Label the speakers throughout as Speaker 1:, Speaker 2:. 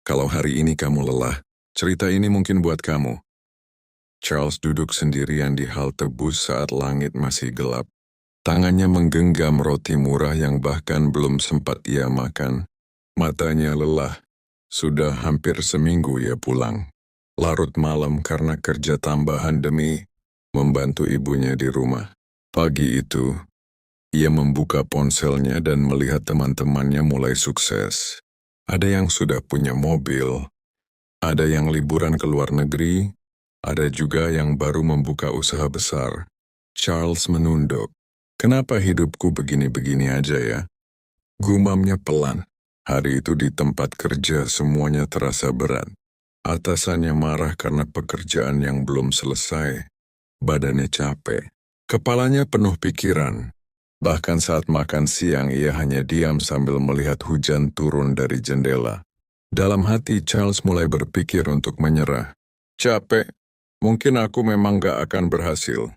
Speaker 1: Kalau hari ini kamu lelah, cerita ini mungkin buat kamu. Charles duduk sendirian di halte bus saat langit masih gelap. Tangannya menggenggam roti murah yang bahkan belum sempat ia makan. Matanya lelah. Sudah hampir seminggu ia pulang. Larut malam karena kerja tambahan demi membantu ibunya di rumah. Pagi itu, ia membuka ponselnya dan melihat teman-temannya mulai sukses. Ada yang sudah punya mobil, ada yang liburan ke luar negeri, ada juga yang baru membuka usaha besar. Charles menunduk. Kenapa hidupku begini-begini aja ya? Gumamnya pelan. Hari itu di tempat kerja semuanya terasa berat. Atasannya marah karena pekerjaan yang belum selesai. Badannya capek. Kepalanya penuh pikiran. Bahkan saat makan siang ia hanya diam sambil melihat hujan turun dari jendela. Dalam hati Charles mulai berpikir untuk menyerah. Capek, mungkin aku memang gak akan berhasil.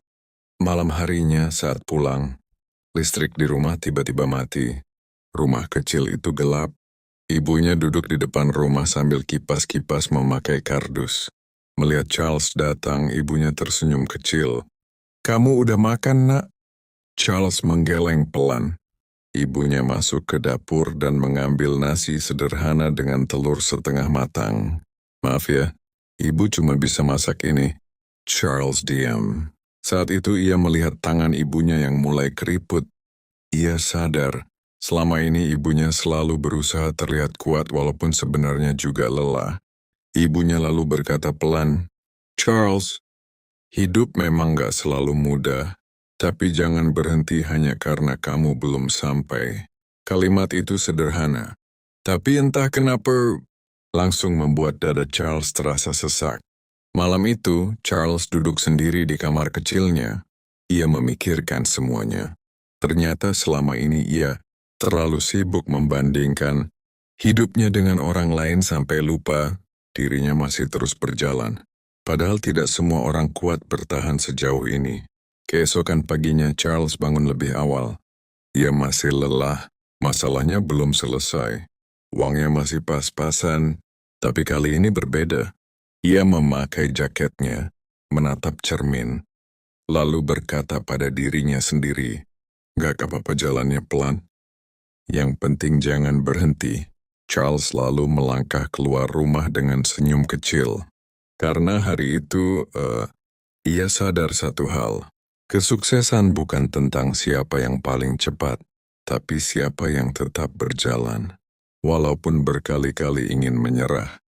Speaker 1: Malam harinya saat pulang, listrik di rumah tiba-tiba mati. Rumah kecil itu gelap. Ibunya duduk di depan rumah sambil kipas-kipas memakai kardus. Melihat Charles datang, ibunya tersenyum kecil. Kamu udah makan, nak? Charles menggeleng pelan. Ibunya masuk ke dapur dan mengambil nasi sederhana dengan telur setengah matang. Maaf ya, ibu cuma bisa masak ini. Charles diam. Saat itu ia melihat tangan ibunya yang mulai keriput. Ia sadar, selama ini ibunya selalu berusaha terlihat kuat walaupun sebenarnya juga lelah. Ibunya lalu berkata pelan, Charles, hidup memang gak selalu mudah. Tapi jangan berhenti hanya karena kamu belum sampai. Kalimat itu sederhana. Tapi entah kenapa langsung membuat dada Charles terasa sesak. Malam itu, Charles duduk sendiri di kamar kecilnya. Ia memikirkan semuanya. Ternyata selama ini ia terlalu sibuk membandingkan hidupnya dengan orang lain sampai lupa dirinya masih terus berjalan. Padahal tidak semua orang kuat bertahan sejauh ini. Keesokan paginya Charles bangun lebih awal. Ia masih lelah, masalahnya belum selesai. Uangnya masih pas-pasan, tapi kali ini berbeda. Ia memakai jaketnya, menatap cermin, lalu berkata pada dirinya sendiri, gak apa-apa jalannya pelan. Yang penting jangan berhenti. Charles lalu melangkah keluar rumah dengan senyum kecil. Karena hari itu, ia sadar satu hal. Kesuksesan bukan tentang siapa yang paling cepat, tapi siapa yang tetap berjalan, walaupun berkali-kali ingin menyerah.